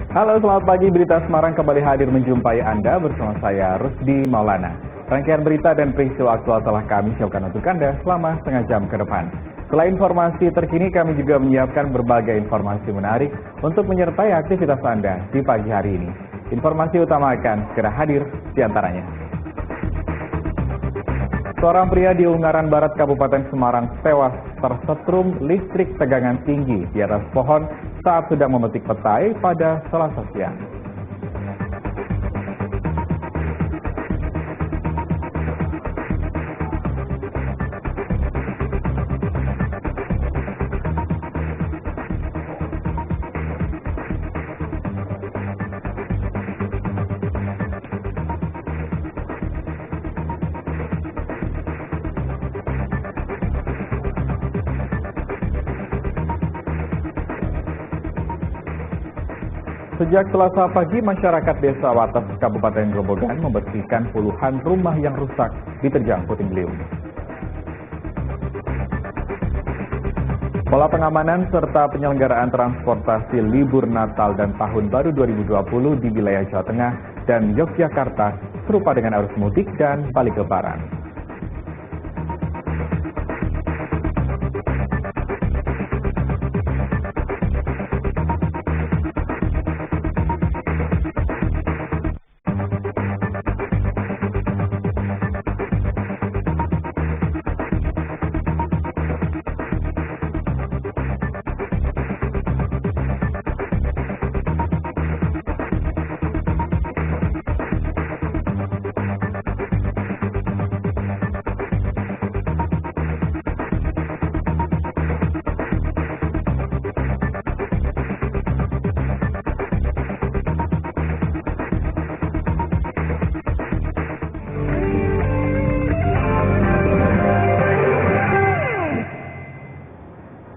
Halo, selamat pagi. Berita Semarang kembali hadir menjumpai Anda bersama saya, Rusdi Maulana. Rangkaian berita dan peristiwa aktual telah kami siapkan untuk Anda selama setengah jam ke depan. Selain informasi terkini, kami juga menyiapkan berbagai informasi menarik untuk menyertai aktivitas Anda di pagi hari ini. Informasi utama akan segera hadir di antaranya. Seorang pria di Ungaran Barat, Kabupaten Semarang tewas tersetrum listrik tegangan tinggi di atas pohon saat sedang memetik petai pada Selasa siang. Sejak Selasa pagi, masyarakat Desa Wates, Kabupaten Grobogan membersihkan puluhan rumah yang rusak diterjang puting beliung. Pola pengamanan serta penyelenggaraan transportasi libur Natal dan Tahun Baru 2020 di wilayah Jawa Tengah dan Yogyakarta serupa dengan arus mudik dan balik lebaran.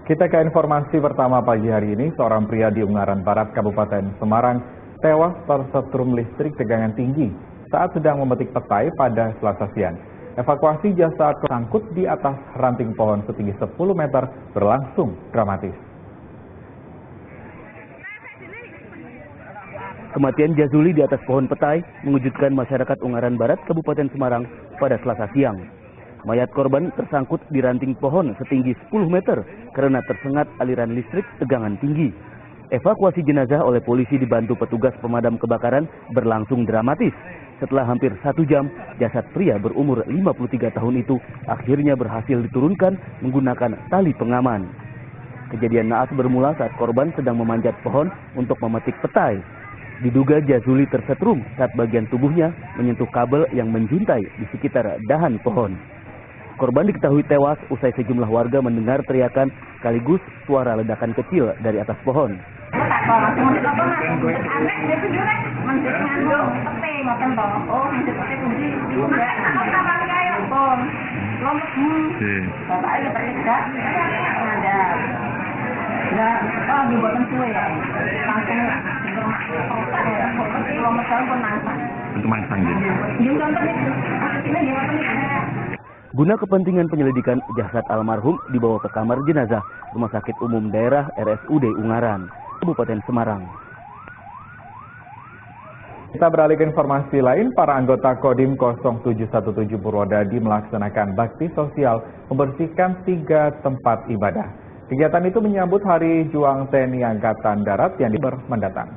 Kita ke informasi pertama pagi hari ini. Seorang pria di Ungaran Barat, Kabupaten Semarang tewas tersetrum listrik tegangan tinggi saat sedang memetik petai pada Selasa siang. Evakuasi jasad tersangkut di atas ranting pohon setinggi 10 meter berlangsung dramatis. Kematian Jazuli di atas pohon petai mengejutkan masyarakat Ungaran Barat, Kabupaten Semarang pada Selasa siang. Mayat korban tersangkut di ranting pohon setinggi 10 meter karena tersengat aliran listrik tegangan tinggi. Evakuasi jenazah oleh polisi dibantu petugas pemadam kebakaran berlangsung dramatis. Setelah hampir 1 jam, jasad pria berumur 53 tahun itu akhirnya berhasil diturunkan menggunakan tali pengaman. Kejadian naas bermula saat korban sedang memanjat pohon untuk memetik petai. Diduga Jazuli tersetrum saat bagian tubuhnya menyentuh kabel yang menjuntai di sekitar dahan pohon. Korban diketahui tewas usai sejumlah warga mendengar teriakan sekaligus suara ledakan kecil dari atas pohon. Guna kepentingan penyelidikan, jasad almarhum dibawa ke kamar jenazah Rumah Sakit Umum Daerah RSUD Ungaran, Kabupaten Semarang. Kita beralih ke informasi lain. Para anggota Kodim 0717 Purwodadi melaksanakan bakti sosial membersihkan 3 tempat ibadah. Kegiatan itu menyambut Hari Juang TNI Angkatan Darat yang mendatang.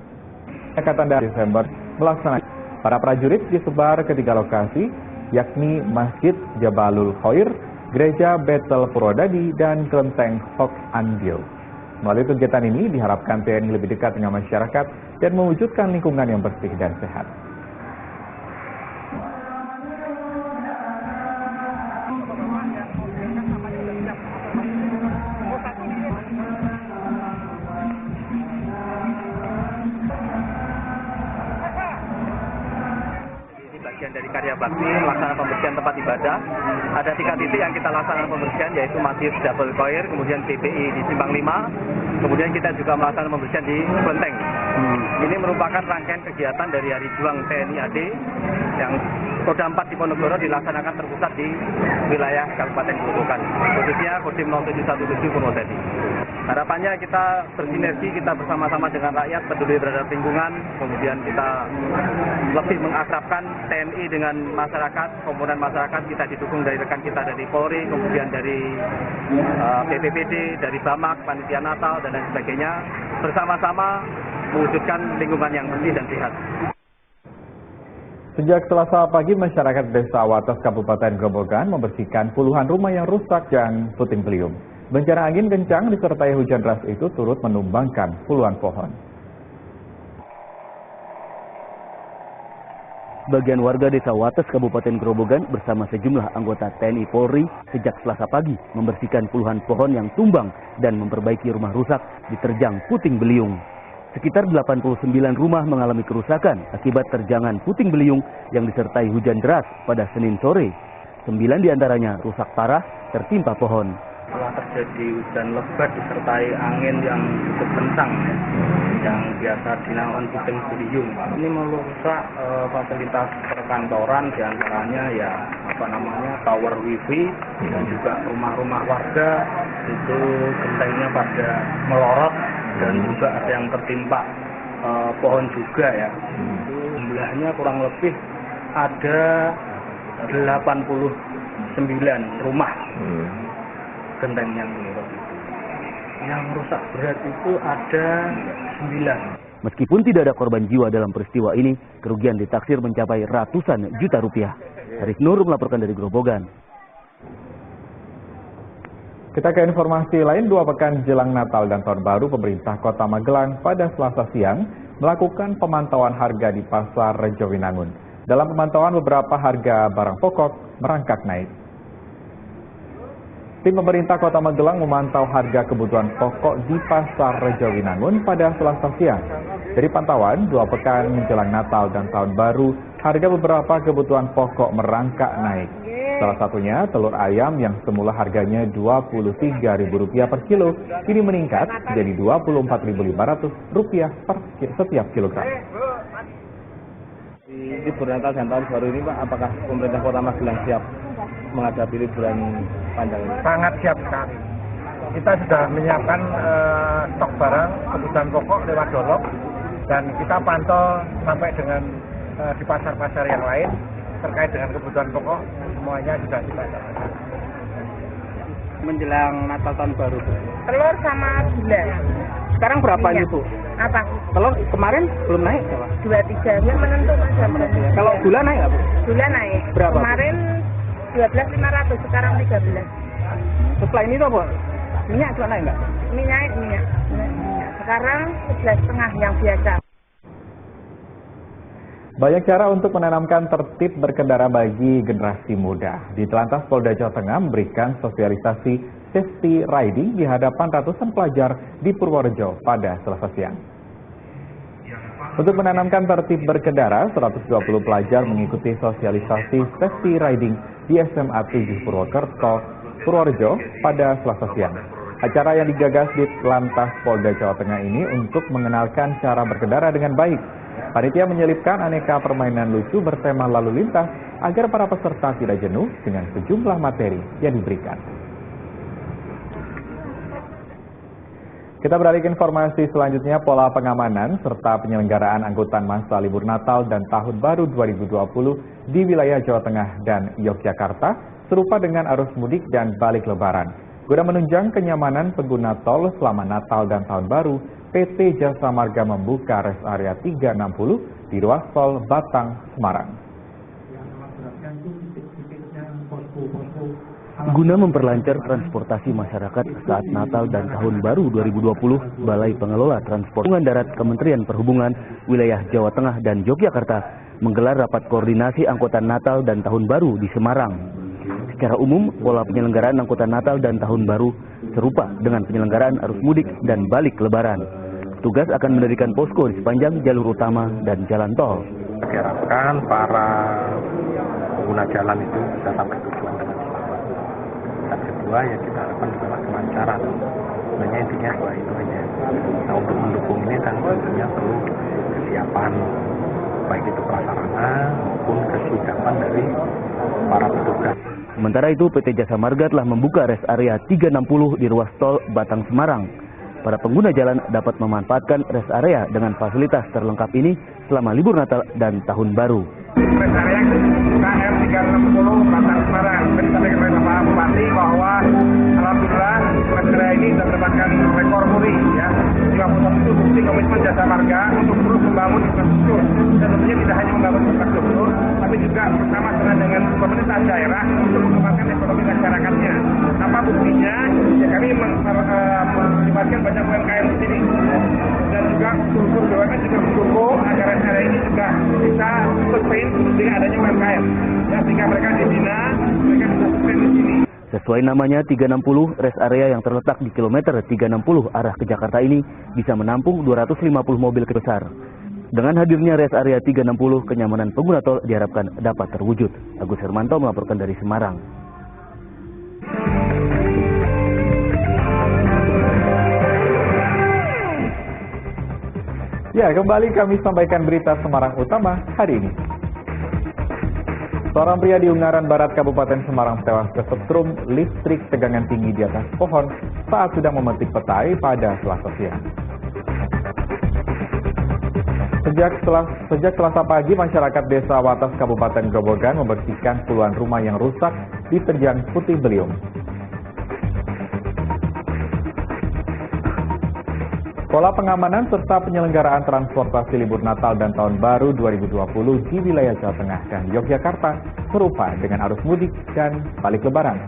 Angkatan Darat Desember melaksanakan para prajurit disebar ke 3 lokasi, yakni Masjid Jabalul Khair, Gereja Betel Purwodadi, dan Kelenteng Hok Andil. Melalui kegiatan ini diharapkan TNI lebih dekat dengan masyarakat dan mewujudkan lingkungan yang bersih dan sehat. Bagian dari karya bakti melaksanakan pembersihan tempat ibadah. Ada 3 titik yang kita laksanakan pembersihan, yaitu Masjid Jabal Khair, kemudian PPI di Simpang 5, kemudian kita juga melaksanakan pembersihan di Kelenteng. Ini merupakan rangkaian kegiatan dari Hari Juang TNI AD yang Koda 4 di Ponorogo dilaksanakan terpusat di wilayah Kabupaten Grobogan, khususnya Kodim 0717 Purwodadi. Harapannya kita bersinergi, kita bersama-sama dengan rakyat, peduli terhadap lingkungan, kemudian kita lebih mengakrabkan TNI dengan masyarakat, komponen masyarakat, kita didukung dari rekan kita dari Polri, kemudian dari BPPD, dari Bamak, Panitia Natal, dan lain sebagainya, bersama-sama mewujudkan lingkungan yang bersih dan sehat. Sejak Selasa pagi, masyarakat Desa Wates, Kabupaten Grobogan membersihkan puluhan rumah yang rusak dan puting beliung. Bencana angin kencang disertai hujan deras itu turut menumbangkan puluhan pohon. Bagian warga Desa Wates, Kabupaten Grobogan bersama sejumlah anggota TNI Polri sejak Selasa pagi membersihkan puluhan pohon yang tumbang dan memperbaiki rumah rusak diterjang puting beliung. Sekitar 89 rumah mengalami kerusakan akibat terjangan puting beliung yang disertai hujan deras pada Senin sore. 9 diantaranya rusak parah tertimpa pohon. Telah terjadi hujan lebat disertai angin yang cukup kencang yang biasa dinamakan puting beliung. Ini merusak fasilitas perkantoran, diantaranya tower wifi dan juga rumah-rumah warga itu gentengnya pada melorot dan juga ada yang tertimpa pohon juga ya. Jumlahnya kurang lebih ada 89 rumah. Genteng yang rusak berat itu ada 9. Meskipun tidak ada korban jiwa dalam peristiwa ini, kerugian ditaksir mencapai ratusan juta rupiah. Arif Nur melaporkan dari Grobogan. Kita ke informasi lain, 2 pekan jelang Natal dan Tahun Baru, pemerintah Kota Magelang pada Selasa siang melakukan pemantauan harga di Pasar Rejowinangun. Dalam pemantauan, beberapa harga barang pokok merangkak naik. Tim pemerintah Kota Magelang memantau harga kebutuhan pokok di Pasar Rejowinangun pada Selasa siang. Dari pantauan, 2 pekan menjelang Natal dan Tahun Baru, harga beberapa kebutuhan pokok merangkak naik. Salah satunya telur ayam yang semula harganya Rp23.000 per kilo, kini meningkat menjadi Rp24.500 per setiap kilogram. Di libur Natal dan Tahun Baru ini, Pak, apakah pemerintah Kota Magelang siap menghadapi liburan panjang ini? Sangat siap sekali. Kita sudah menyiapkan stok barang kebutuhan pokok lewat Dolok dan kita pantau sampai dengan di pasar-pasar yang lain terkait dengan kebutuhan pokok, semuanya sudah kita catat. Menjelang Natal Tahun Baru, telur sama gula. sekarang berapa ini, Bu? Apa? Telur kemarin belum naik berapa? 23, ya menentukan berapa. Kalau gula naik nggak, Bu? Gula naik. Berapa? Kemarin 12.500, sekarang 13. Setelah ini tuh, Bu, minyak juga naik nggak? Minyak. Sekarang 11,5 yang biasa. Banyak cara untuk menanamkan tertib berkendara bagi generasi muda. Di Telantas Polda Jawa Tengah memberikan sosialisasi safety riding di hadapan ratusan pelajar di Purworejo pada Selasa siang. Untuk menanamkan tertib berkendara, 120 pelajar mengikuti sosialisasi safety riding di SMA 7 Purwokerto, Purworejo pada Selasa siang. Acara yang digagas di Telantas Polda Jawa Tengah ini untuk mengenalkan cara berkendara dengan baik. Panitia menyelipkan aneka permainan lucu bertema lalu lintas agar para peserta tidak jenuh dengan sejumlah materi yang diberikan. Kita beralih ke informasi selanjutnya, pola pengamanan serta penyelenggaraan angkutan masa libur Natal dan Tahun Baru 2020 di wilayah Jawa Tengah dan Yogyakarta serupa dengan arus mudik dan balik lebaran. Guna menunjang kenyamanan pengguna tol selama Natal dan Tahun Baru, PT Jasa Marga membuka rest area 360 di ruas tol Batang, Semarang. Guna memperlancar transportasi masyarakat saat Natal dan Tahun Baru 2020, Balai Pengelola Transportasi Darat Kementerian Perhubungan Wilayah Jawa Tengah dan Yogyakarta menggelar rapat koordinasi angkutan Natal dan Tahun Baru di Semarang. Secara umum, pola penyelenggaraan angkutan Natal dan Tahun Baru serupa dengan penyelenggaraan arus mudik dan balik lebaran. Petugas akan mendirikan posko di sepanjang jalur utama dan jalan tol. Diharapkan para pengguna jalan itu bisa sampai tujuan dengan selamat. Dan kedua, ya kita harapkan juga kelancaran sebenarnya intinya dua itu aja. Nah, untuk mendukung ini kan tentunya perlu kesiapan, baik itu prasarana maupun kesiapan dari para petugas. Sementara itu, PT Jasa Marga telah membuka rest area 360 di ruas tol Batang Semarang. Para pengguna jalan dapat memanfaatkan rest area dengan fasilitas terlengkap ini selama libur Natal dan Tahun Baru. Rest area KM 360 Batang Semarang. Disampaikan oleh Bapak Bupati bahwa alhamdulillah rest area ini sudah mendapatkan rekor muri ya. 51 itu bukti komitmen Jasa Marga untuk terus membangun infrastruktur. Dan tentunya tidak hanya membangun infrastruktur, tapi juga bersama-sama dengan pemerintah daerah untuk mengembangkan ekonomi masyarakatnya. Apa buktinya? Ya kami melibatkan banyak UMKM di sini. Dan juga unsur BUMN juga mendukung agar rest area ini juga bisa sustain dengan adanya UMKM. Ya, sehingga mereka dibina, mereka bisa sustain di sini. Sesuai namanya 360, rest area yang terletak di kilometer 360 arah ke Jakarta ini bisa menampung 250 mobil besar. Dengan hadirnya rest area 360, kenyamanan pengguna tol diharapkan dapat terwujud. Agus Hermanto melaporkan dari Semarang. Ya, kembali kami sampaikan berita Semarang Utama hari ini. Seorang pria di Ungaran Barat, Kabupaten Semarang tewas kesetrum listrik tegangan tinggi di atas pohon saat sedang memetik petai pada Selasa siang. Sejak Selasa pagi, masyarakat Desa Watas, Kabupaten Grobogan membersihkan puluhan rumah yang rusak di Terjang Putih Beliung. Pola pengamanan serta penyelenggaraan transportasi libur Natal dan Tahun Baru 2020 di wilayah Jawa Tengah dan Yogyakarta serupa dengan arus mudik dan balik lebaran.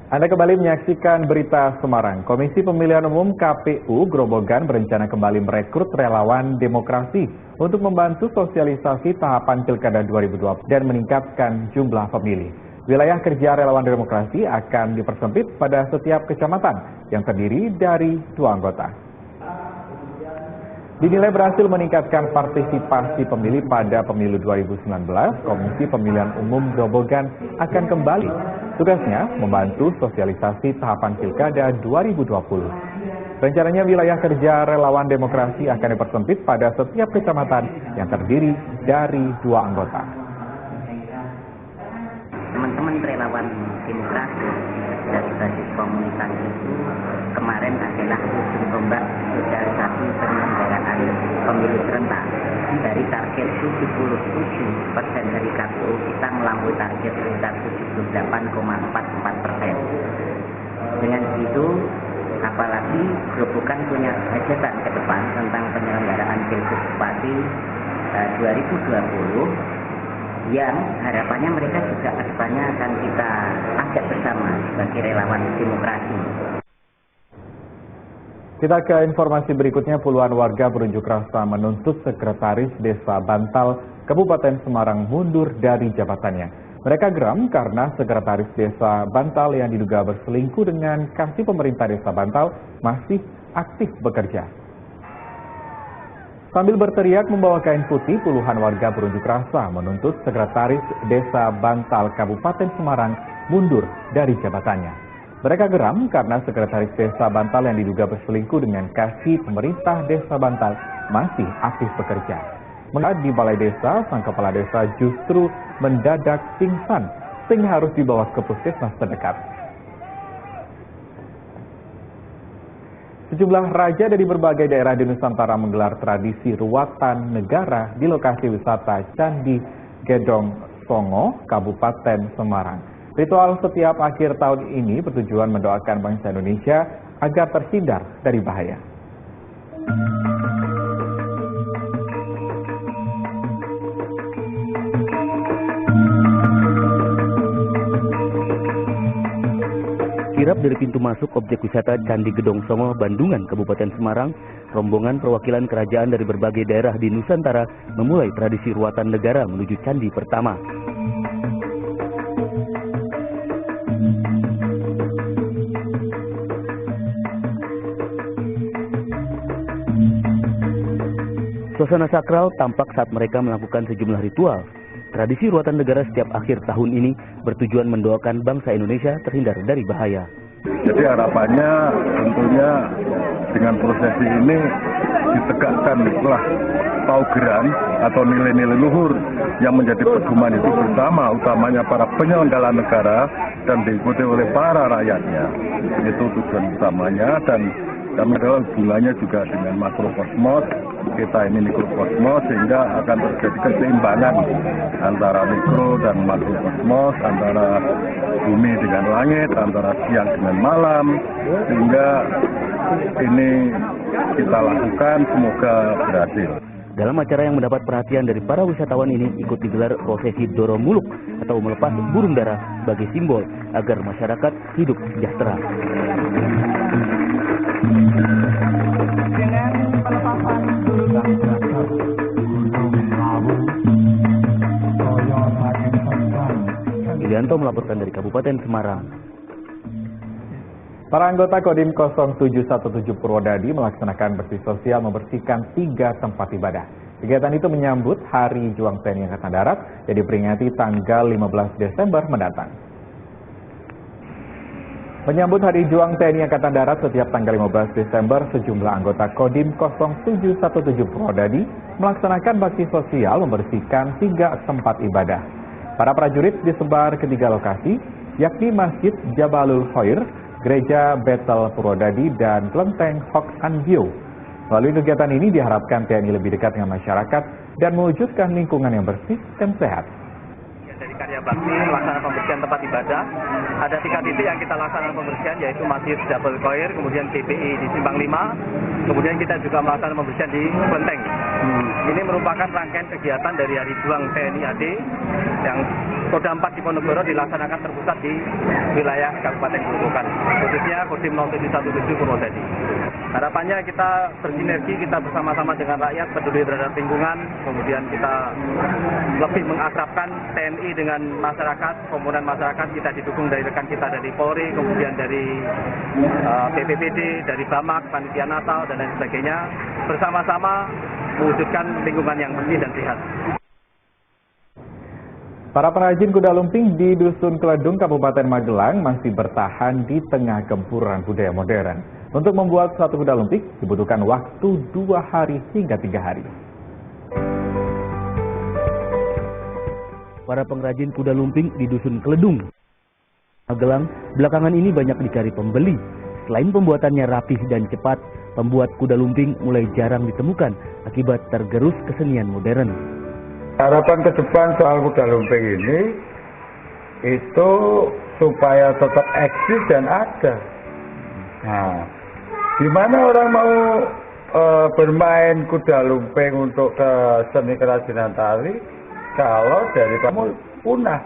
Anda kembali menyaksikan berita Semarang. Komisi Pemilihan Umum KPU Grobogan berencana kembali merekrut relawan demokrasi untuk membantu sosialisasi tahapan Pilkada 2020 dan meningkatkan jumlah pemilih. Wilayah kerja relawan demokrasi akan dipersempit pada setiap kecamatan yang terdiri dari 2 anggota. Dinilai berhasil meningkatkan partisipasi pemilih pada pemilu 2019, Komisi Pemilihan Umum Grobogan akan kembali. Tugasnya membantu sosialisasi tahapan Pilkada 2020. Rencananya wilayah kerja relawan demokrasi akan dipersempit pada setiap kecamatan yang terdiri dari 2 anggota. Teman-teman relawan demokrasi dari basis komunitas itu kemarin adalah ujung tombak sosialisasi penyelenggaraan pemilu serentak. Dari target 77% dari KPU kita melampaui target sekitar 78,44%. Dengan begitu, apalagi Grobogan punya hajatan ke depan tentang penyelenggaraan Pilgub Bupati 2020 yang harapannya mereka juga kedepannya akan kita ajak bersama sebagai relawan demokrasi. Kita ke informasi berikutnya. Puluhan warga berunjuk rasa menuntut Sekretaris Desa Bantal, Kabupaten Semarang mundur dari jabatannya. Mereka geram karena Sekretaris Desa Bantal yang diduga berselingkuh dengan kasih pemerintah Desa Bantal masih aktif bekerja. Sambil berteriak membawa kain putih, puluhan warga berunjuk rasa menuntut Sekretaris Desa Bantal, Kabupaten Semarang mundur dari jabatannya. Mereka geram karena Sekretaris Desa Bantal yang diduga berselingkuh dengan kasih pemerintah Desa Bantal masih aktif bekerja. Di Balai Desa, sang kepala desa justru mendadak pingsan sehingga harus dibawa ke puskesmas terdekat. Sejumlah raja dari berbagai daerah di Nusantara menggelar tradisi ruatan negara di lokasi wisata Candi Gedong Songo, Kabupaten Semarang. Ritual setiap akhir tahun ini bertujuan mendoakan bangsa Indonesia agar terhindar dari bahaya. Kirap dari pintu masuk objek wisata Candi Gedong Songo, Bandungan, Kabupaten Semarang, rombongan perwakilan kerajaan dari berbagai daerah di Nusantara memulai tradisi ruatan negara menuju candi pertama. Suasana sakral tampak saat mereka melakukan sejumlah ritual. Tradisi ruatan negara setiap akhir tahun ini bertujuan mendoakan bangsa Indonesia terhindar dari bahaya. Jadi harapannya tentunya dengan prosesi ini ditegakkanlah paugeran atau nilai-nilai luhur yang menjadi pedoman itu bersama, utamanya para penyelenggara negara dan diikuti oleh para rakyatnya. Itu tujuan utamanya, dan kami adalah hubungannya juga dengan makrokosmos, kita ini mikrokosmos, sehingga akan terjadi keseimbangan antara mikro dan makrokosmos, antara bumi dengan langit, antara siang dengan malam, sehingga ini kita lakukan, semoga berhasil. Dalam acara yang mendapat perhatian dari para wisatawan ini ikut digelar prosesi Doro Muluk atau melepas burung dara sebagai simbol agar masyarakat hidup sejahtera. Dengan pelepasan Ilianto melaporkan dari Kabupaten Semarang. Para anggota Kodim 0717 Purwodadi melaksanakan bersih sosial membersihkan 3 tempat ibadah. Kegiatan itu menyambut Hari Juang TNI Angkatan Darat yang diperingati tanggal 15 Desember mendatang. Menyambut Hari Juang TNI Angkatan Darat setiap tanggal 15 Desember, sejumlah anggota Kodim 0717 Purwodadi melaksanakan bakti sosial membersihkan 3 tempat ibadah. Para prajurit disebar ke 3 lokasi, yakni Masjid Jabalul Khair, Gereja Betel Purwodadi, dan Kelenteng Hok Anbio. Melalui kegiatan ini diharapkan TNI lebih dekat dengan masyarakat dan mewujudkan lingkungan yang bersih dan sehat. Dari karya bakti melaksanakan pembersihan tempat ibadah, ada 3 titik yang kita laksanakan pembersihan, yaitu Masjid Jabalul Khair, kemudian GPI di Simpang 5, kemudian kita juga melaksanakan pembersihan di Kelenteng. Ini merupakan rangkaian kegiatan dari Hari Juang TNI AD yang Koda 4 di Ponorogo dilaksanakan terpusat di wilayah Kabupaten Grobogan, khususnya Kodim 0717 Purwodadi. Harapannya kita bersinergi, kita bersama-sama dengan rakyat, peduli terhadap lingkungan, kemudian kita lebih mengakrabkan TNI dengan masyarakat, komponen masyarakat. Kita didukung dari rekan kita dari Polri, kemudian dari BPBD, dari Bamak, Panitia Natal, dan lain sebagainya, bersama-sama mewujudkan lingkungan yang bersih dan sehat. Para pengrajin kuda lumping di Dusun Keledung, Kabupaten Magelang masih bertahan di tengah gempuran budaya modern. Untuk membuat satu kuda lumping dibutuhkan waktu 2 hari hingga 3 hari. Para pengrajin kuda lumping di Dusun Keledung, Magelang, belakangan ini banyak dicari pembeli. Selain pembuatannya rapih dan cepat, pembuat kuda lumping mulai jarang ditemukan akibat tergerus kesenian modern. Harapan ke depan soal kuda lumping ini itu supaya tetap eksis dan ada. Nah, gimana orang mau bermain kuda lumping untuk ke seni kerajinan tali kalau dari kamu punah?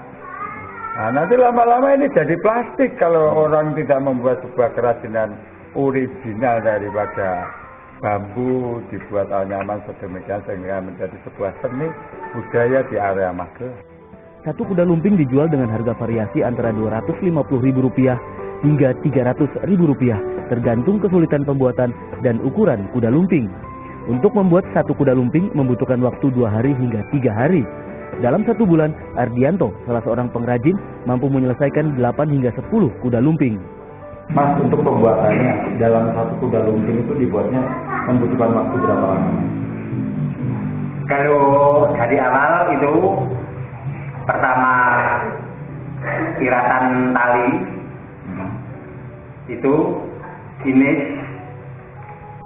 Nah, nanti lama-lama ini jadi plastik kalau orang tidak membuat sebuah kerajinan original daripada bambu dibuat anyaman sedemikian sehingga menjadi sebuah seni budaya di area Magelang. Satu kuda lumping dijual dengan harga variasi antara Rp250.000 hingga Rp300.000, tergantung kesulitan pembuatan dan ukuran kuda lumping. Untuk membuat satu kuda lumping membutuhkan waktu 2 hari hingga 3 hari. Dalam 1 bulan, Ardianto, salah seorang pengrajin, mampu menyelesaikan 8 hingga 10 kuda lumping. Mas, untuk pembuatannya dalam satu kuda lumping itu dibuatnya membutuhkan waktu berapa lama? Kalau dari awal itu pertama iratan tali itu finish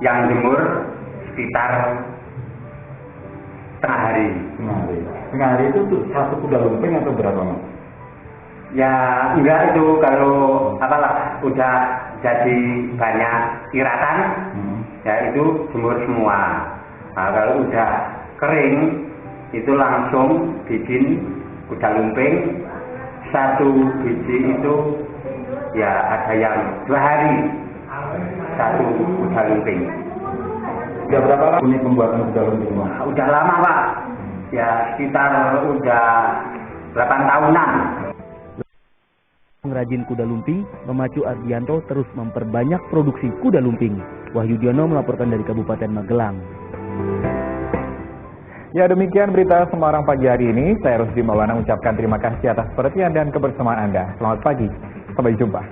yang jemur sekitar setengah hari. Setengah hari itu satu kuda lumping atau berapa, Mas? Ya enggak, itu kalau apalah udah jadi banyak iratan, ya itu jemur semua. Nah, kalau udah kering itu langsung bikin kuda lumping. 1 biji itu ya ada yang 2 hari 1 kuda lumping. Sudah berapa lama ini pembuatan kuda lumping, Mas? Udah lama, Pak. Ya sekitar udah 8 tahunan. Pengrajin kuda lumping memacu Ardianto terus memperbanyak produksi kuda lumping. Wahyu Diono melaporkan dari Kabupaten Magelang. Ya, demikian berita Semarang pagi hari ini. Saya Rusdi Maulana mengucapkan terima kasih atas perhatian dan kebersamaan Anda. Selamat pagi, sampai jumpa.